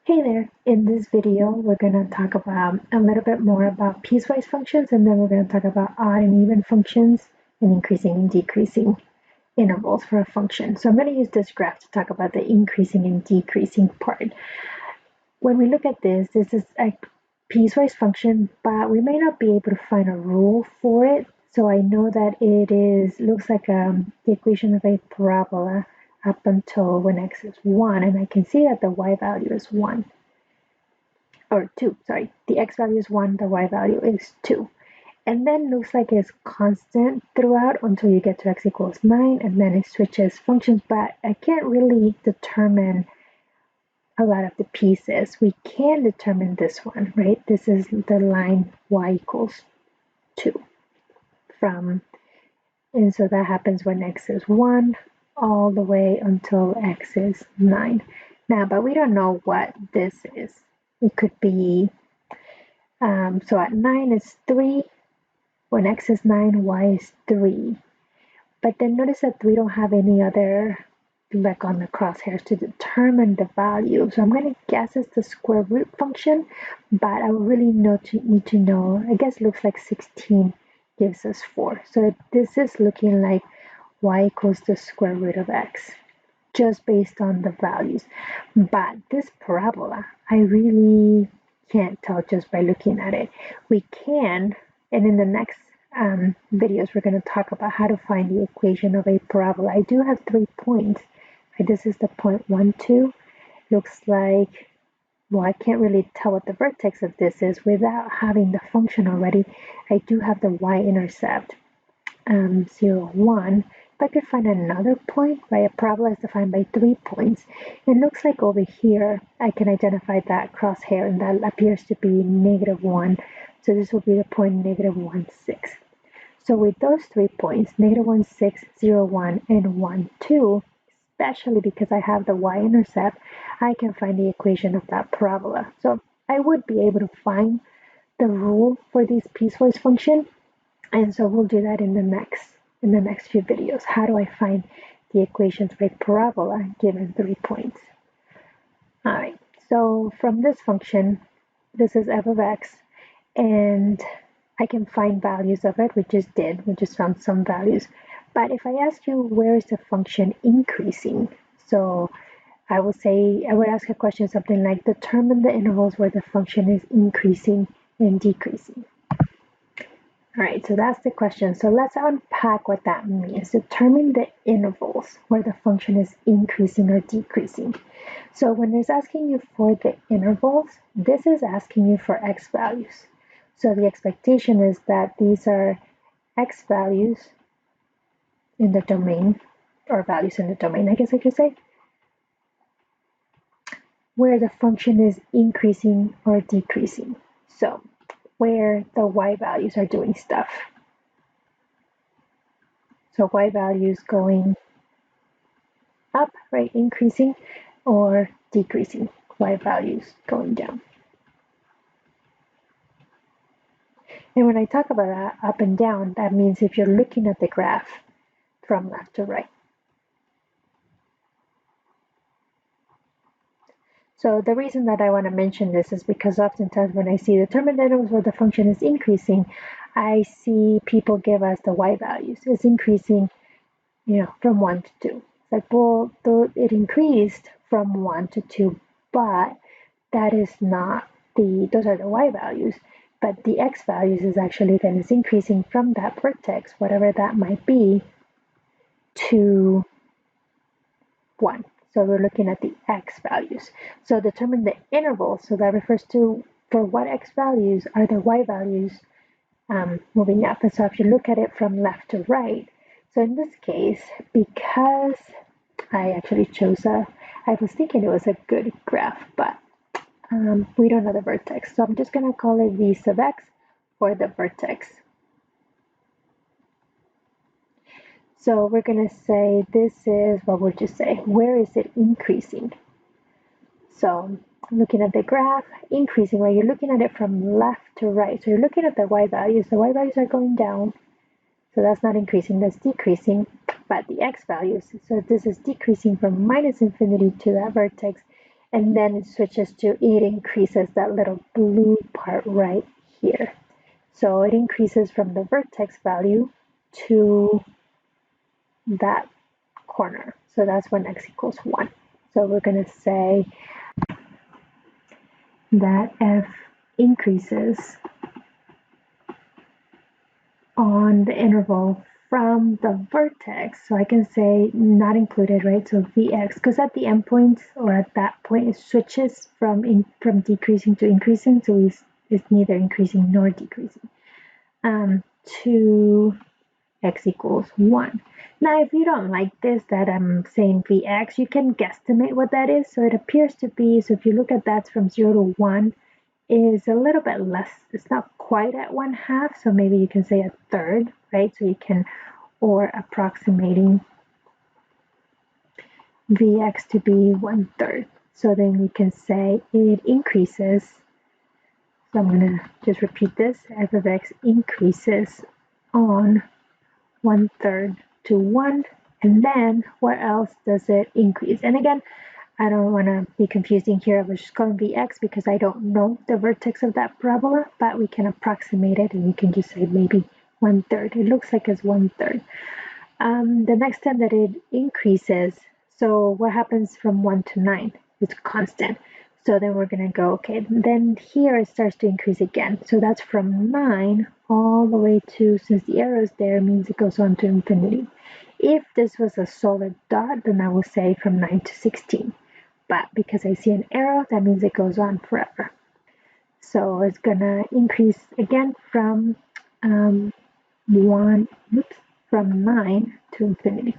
Hey there! In this video, we're going to talk about a little bit more about piecewise functions, and then we're going to talk about odd and even functions and increasing and decreasing intervals for a function. So I'm going to use this graph to talk about the increasing and decreasing part. When we look at this is a piecewise function, but we may not be able to find a rule for it. So I know that it looks like the equation of a parabola up until when x is 1, and I can see that the y value is 1. Or 2, sorry. The x value is 1, the y value is 2. And then looks like it's constant throughout until you get to x equals 9, and then it switches functions, but I can't really determine a lot of the pieces. We can determine this one, right? This is the line y equals 2 from, and so that happens when x is 1 all the way until x is 9. Now, but we don't know what this is. It could be, so at 9 is 3, when x is 9, y is 3. But then notice that we don't have any other, like on the crosshairs, to determine the value. So I'm going to guess it's the square root function, but I really need to know. I guess it looks like 16 gives us 4. So this is looking like y equals the square root of x, just based on the values. But this parabola, I really can't tell just by looking at it. We can, and in the next videos, we're going to talk about how to find the equation of a parabola. I do have 3 points. This is the point 1, 2. Looks like, well, I can't really tell what the vertex of this is without having the function already. I do have the y-intercept, 0, 1. If I could find another point, right, a parabola is defined by 3 points. It looks like over here, I can identify that crosshair, and that appears to be -1. So this will be the point -1, 6. So with those 3 points, -1, 6, 0, 1, and 1, 2, especially because I have the y-intercept, I can find the equation of that parabola. So I would be able to find the rule for this piecewise function, and so we'll do that in the next few videos. How do I find the equations for a parabola given 3 points? All right, so from this function, this is f of x, and I can find values of it. We just found some values. But if I ask you, where is the function increasing? So I would ask a question something like, determine the intervals where the function is increasing and decreasing. All right, so that's the question. So let's unpack what that means. Determine the intervals where the function is increasing or decreasing. So when it's asking you for the intervals, this is asking you for x values. So the expectation is that these are x values in the domain, or values in the domain, I guess I could say, where the function is increasing or decreasing. So where the y values are doing stuff. So y values going up, right, increasing, or decreasing, y values going down. And when I talk about that up and down, that means if you're looking at the graph from left to right. So the reason that I want to mention this is because oftentimes when I see determined intervals where the function is increasing, I see people give us the y values. It's increasing, from 1 to 2. It's like, well, it increased from 1 to 2, but that is not those are the y values. But the x values is actually then is increasing from that vertex, whatever that might be, to 1. So we're looking at the x values. So determine the interval. So that refers to for what x values are the y values moving up. And so if you look at it from left to right, so in this case, because I actually chose I was thinking it was a good graph, but we don't know the vertex. So I'm just going to call it v sub x for the vertex. So we're going to say this is, what would you say? Where is it increasing? So looking at the graph, increasing, where you're looking at it from left to right. So you're looking at the y values. The y values are going down. So that's not increasing, that's decreasing. But the x values, so this is decreasing from -infinity to that vertex. and then it switches to, it increases that little blue part right here. So it increases from the vertex value to that corner. So that's when x equals 1. So we're going to say that f increases on the interval from the vertex. So I can say not included, right? So Vx, because at the endpoint or at that point it switches from decreasing to increasing, so it's neither increasing nor decreasing, to x equals 1. Now, if you don't like this, that I'm saying Vx, you can guesstimate what that is. So it appears to be, so if you look at that from 0 to 1, is a little bit less. It's not quite at 1/2, so maybe you can say a third, right? So you can, or approximating Vx to be 1/3. So then you can say it increases. So I'm going to just repeat this. F of x increases on 1/3 to 1. And then what else does it increase? And again, I don't want to be confusing here. I was just calling Vx because I don't know the vertex of that parabola, but we can approximate it and we can just say maybe 1/3. It looks like it's 1/3. The next time that it increases, so what happens from 1 to 9? It's constant. So then we're going to go, okay, then here it starts to increase again. So that's from 9 all the way to, since the arrow is there, means it goes on to infinity. If this was a solid dot, then I will say from 9 to 16. But because I see an arrow, that means it goes on forever. So it's going to increase again from from 9 to infinity.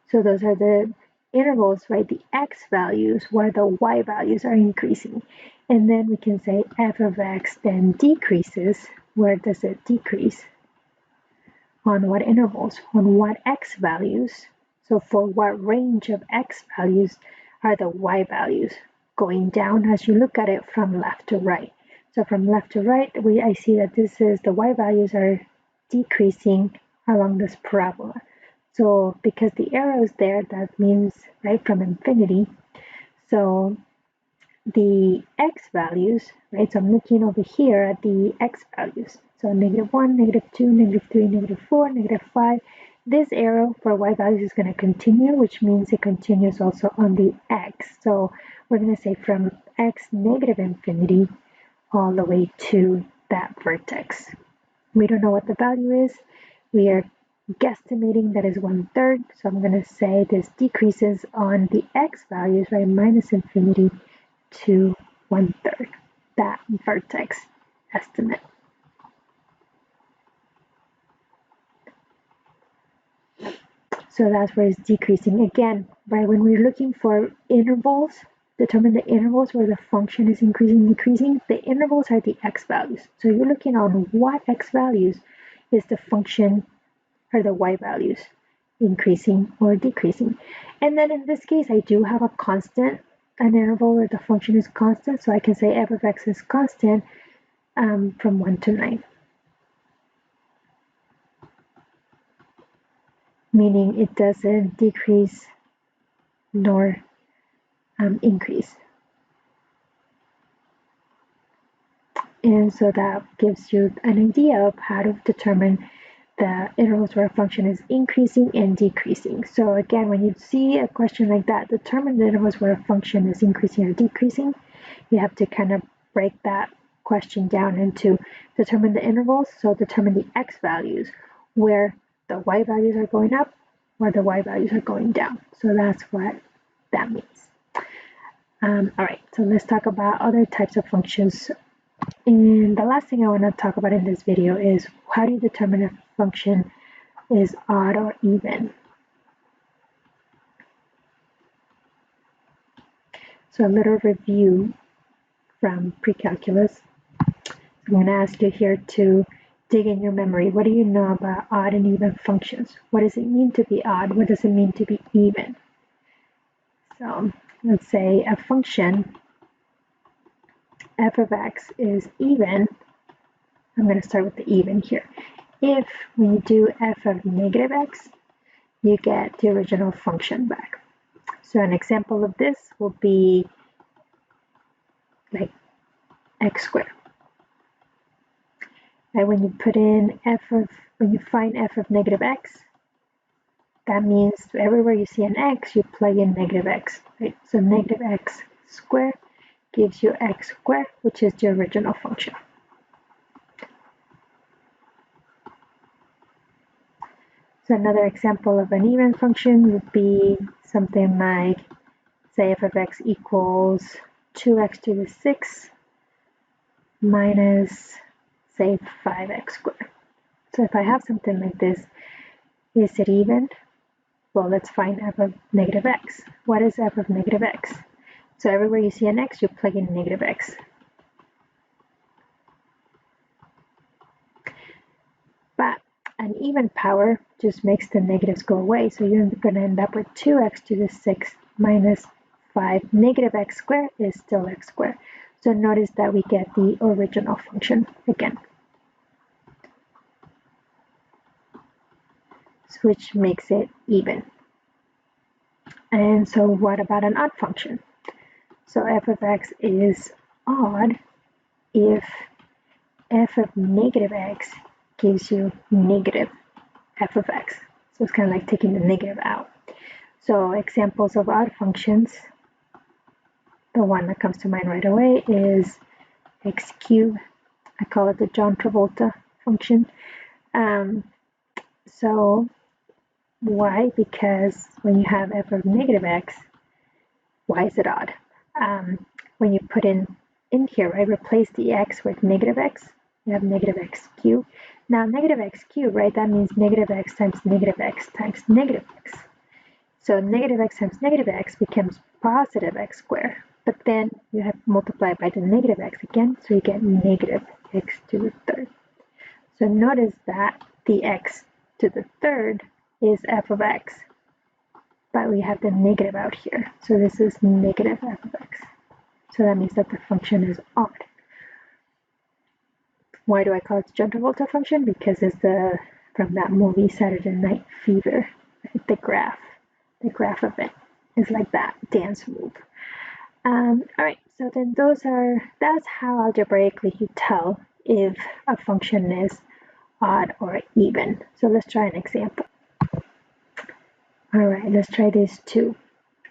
So those are the intervals, right? The x values where the y values are increasing. And then we can say f of x then decreases. Where does it decrease? On what intervals? On what x values? So for what range of x values are the y values going down as you look at it from left to right? So from left to right, I see that this is the y values are decreasing along this parabola. So because the arrow is there, that means right from infinity. So the x values, right? So I'm looking over here at the x values. So -1, -2, -3, -4, -5. This arrow for y values is going to continue, which means it continues also on the x. So we're going to say from x negative infinity all the way to that vertex. We don't know what the value is. We are guesstimating that is 1/3. So I'm going to say this decreases on the x values, right? Minus infinity to 1/3, that vertex estimate. So that's where it's decreasing. Again, right, when we're looking for intervals, determine the intervals where the function is increasing, decreasing, the intervals are the x values. So you're looking on what x values is the function or the y values increasing or decreasing. And then in this case, I do have a constant, an interval where the function is constant. So I can say f of x is constant from 1 to 9. Meaning it doesn't decrease nor increase. And so that gives you an idea of how to determine the intervals where a function is increasing and decreasing. So again, when you see a question like that, determine the intervals where a function is increasing or decreasing, you have to kind of break that question down into determine the intervals, so determine the x values where the y values are going up, where the y values are going down. So that's what that means. All right, so let's talk about other types of functions. And the last thing I want to talk about in this video is how do you determine if a function is odd or even? So a little review from pre-calculus. I'm going to ask you here to dig in your memory. What do you know about odd and even functions? What does it mean to be odd? What does it mean to be even? So let's say a function f of x is even. I'm going to start with the even here. If when you do f of negative x, you get the original function back. So an example of this will be like x squared. And when you put in when you find f of negative x, that means everywhere you see an x, you plug in negative x, right? So negative x squared gives you x squared, which is the original function. So another example of an even function would be something like, say f of x equals 2x to the 6 minus, say, 5x squared. So if I have something like this, is it even? Well, let's find f of negative x. What is f of negative x? So everywhere you see an x, you plug in negative x. But an even power just makes the negatives go away. So you're going to end up with 2x to the 6 minus 5. Negative x squared is still x squared. So notice that we get the original function again, which makes it even. And so what about an odd function? So f of x is odd if f of negative x gives you negative f of x. So it's kind of like taking the negative out. So examples of odd functions, the one that comes to mind right away is x cubed. I call it the John Travolta function. So why? Because when you have f of negative x, why is it odd? When you put in here, right, replace the x with negative x, you have negative x cubed. Now negative x cubed, right, that means negative x times negative x times negative x. So negative x times negative x becomes positive x squared. But then you have multiplied by the negative x again, so you get negative x to the third. So notice that the x to the third is f of x, but we have the negative out here. So this is negative f of x. So that means that the function is odd. Why do I call it the John Travolta function? Because it's from that movie Saturday Night Fever. The graph of it is like that dance move. All right, so then that's how algebraically you tell if a function is odd or even. So let's try an example. All right, let's try this too.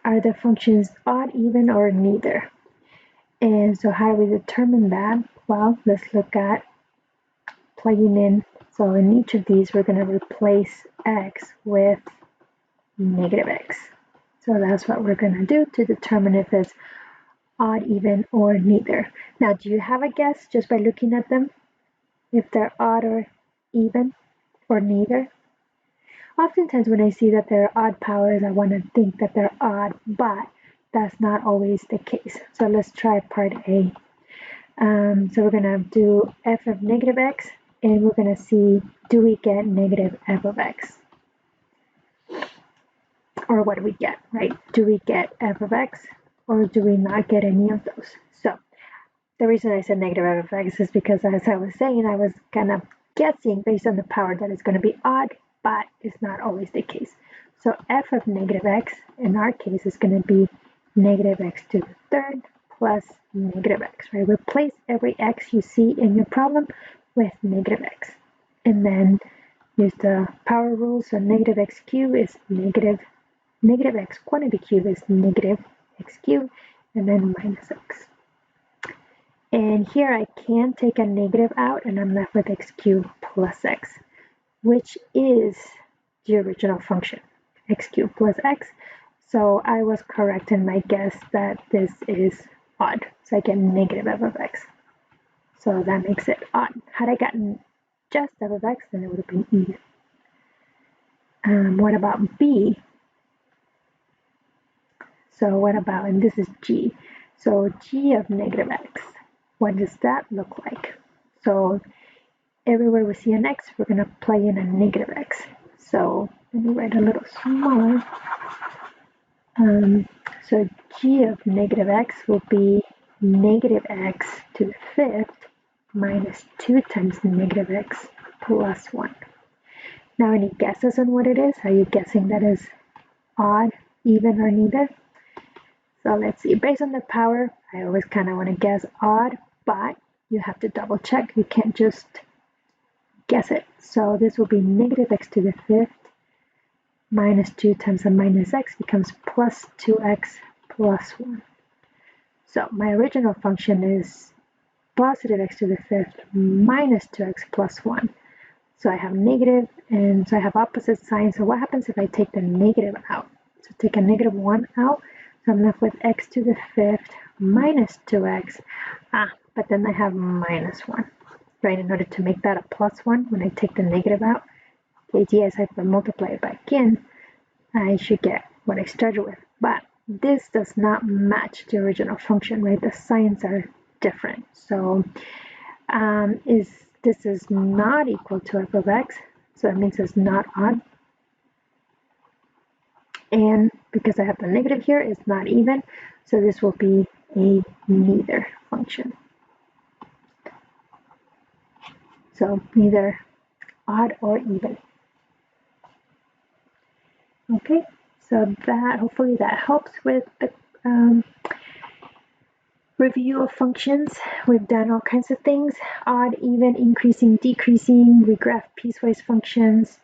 Are the functions odd, even, or neither? And so how do we determine that? Well, let's look at plugging in. So in each of these, we're going to replace x with negative x. So that's what we're going to do to determine if it's odd, even, or neither. Now, do you have a guess just by looking at them? If they're odd or even or neither? Oftentimes when I see that they're odd powers, I want to think that they're odd, but that's not always the case. So let's try part A. So we're going to do f of negative x, and we're going to see, do we get negative f of x? Or what do we get, right? Do we get f of x, or do we not get any of those? So the reason I said negative f of x is because, as I was saying, I was kind of guessing based on the power that it's going to be odd, but it's not always the case. So f of negative x, in our case, is going to be negative x to the third plus negative x, right? Replace every x you see in your problem with negative x. And then use the power rule, so negative x cubed is negative x quantity cube is negative x cubed, and then minus x. And here I can take a negative out, and I'm left with x cubed plus x, which is the original function, x cubed plus x. So I was correct in my guess that this is odd. So I get negative f of x. So that makes it odd. Had I gotten just f of x, then it would have been even. What about b? So what about, and this is g. So g of negative x, what does that look like? So everywhere we see an x, we're going to plug in a negative x. So let me write a little smaller. So g of negative x will be negative x to the fifth minus 2 times negative x plus 1. Now, any guesses on what it is? Are you guessing that is odd, even, or neither? So let's see. Based on the power, I always kind of want to guess odd, but you have to double check. You can't just guess it. So this will be negative x to the fifth minus 2 times a minus x becomes plus 2x plus 1. So my original function is positive x to the fifth minus 2x plus 1. So I have negative, and so I have opposite signs. So what happens if I take the negative out? So take a negative 1 out. So I'm left with x to the fifth minus 2x. But then I have minus 1, right? In order to make that a plus 1, when I take the negative out, the idea is if I multiply it back in, I should get what I started with. But this does not match the original function, right? The signs are different. So this is not equal to f of x, so that means it's not odd. And because I have the negative here, it's not even, so this will be a neither function. So neither odd or even. Okay, so that hopefully that helps with the review of functions. We've done all kinds of things: odd, even, increasing, decreasing. We graph piecewise functions,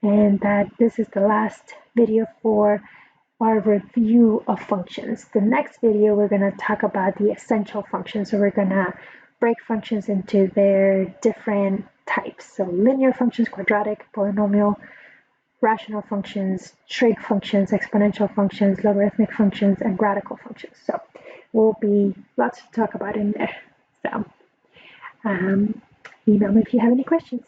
and that this is the last video for our review of functions. The next video, we're going to talk about the essential functions. So we're going to break functions into their different types. So linear functions, quadratic, polynomial, rational functions, trig functions, exponential functions, logarithmic functions, and radical functions. So will be lots to talk about in there. So email me if you have any questions.